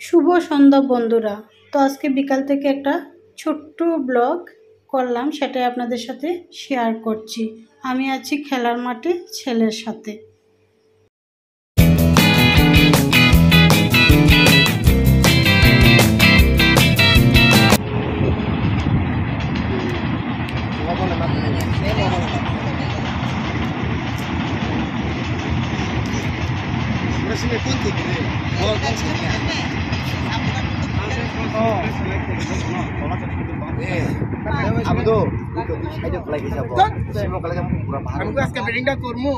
শুভ সন্ধ্যা বন্ধুরা। তো আজকে বিকাল থেকে একটা ছোট্ট ব্লগ করলাম, সেটাই আপনাদের সাথে শেয়ার করছি। আমি আছি খেলার মাঠে ছেলের সাথে। আমি তো সাইডে ফ্লাই যাব সিমো কলে যাব পুরো ভালো আমি আজকে ব্যাটিংটা করমু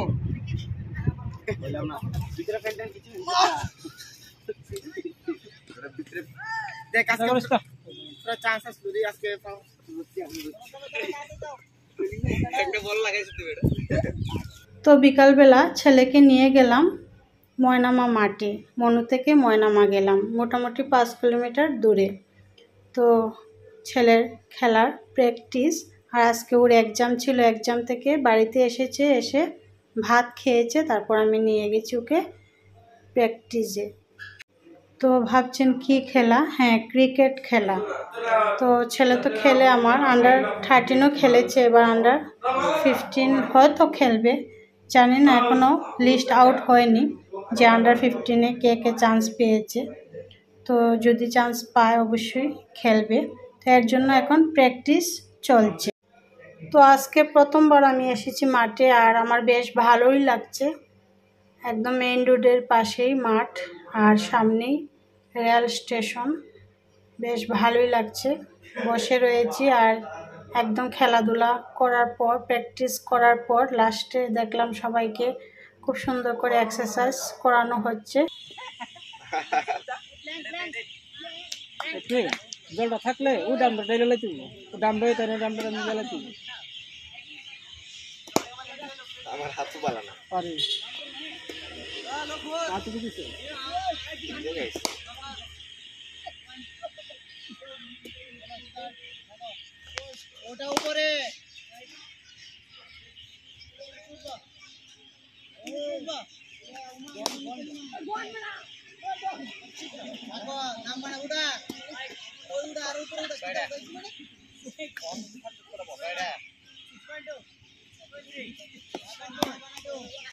বললাম না ভিতরে ফেলতেন কিছু ভিতরে দেখ আজকে পুরো চান্স আছে যদি আজকে পাও একটা বল লাগাইছ তুই এটা। তো বিকালবেলা ছেলেকে নিয়ে গেলাম ময়নামা মাঠে। মনু থেকে ময়নামা গেলাম, মোটামুটি 5 কিলোমিটার দূরে। তো ছেলের খেলার প্র্যাকটিস, আর আজকে ওর এক্সাম ছিল। এক্সাম থেকে বাড়িতে এসেছে, এসে ভাত খেয়েছে, তারপর আমি নিয়ে গেছি ওকে প্র্যাকটিসে। তো ভাবছেন কি খেলা? হ্যাঁ, ক্রিকেট খেলা। তো ছেলে তো খেলে, আমার আন্ডার-13ও খেলেছে, এবার আন্ডার-15 হয়তো খেলবে, জানি না, এখনও লিস্ট আউট হয়নি যে আন্ডার-15-এ কে কে চান্স পেয়েছে। তো যদি চান্স পায় অবশ্যই খেলবে। তো এর জন্য এখন প্র্যাকটিস চলছে। তো আজকে প্রথমবার আমি এসেছি মাঠে, আর আমার বেশ ভালোই লাগছে। একদম মেইন রোডের পাশেই মাঠ, আর সামনেই রেল স্টেশন। বেশ ভালোই লাগছে, বসে রয়েছি। আর একদম খেলাধুলা করার পর, প্র্যাকটিস করার পর লাস্টে দেখলাম সবাইকে খুব সুন্দর করে এক্সারসাইজ করানো হচ্ছে। জলটা থাকলে ও ডামটা ডাইলে লাইতে ও ডামটা তাই না, ডামটা নিয়ে লাইতে আমার হাতও বালা না পারে হাতে দিছে ওটা উপরে নাম্বার উড়া ওই উড়া আর উপরে উড়া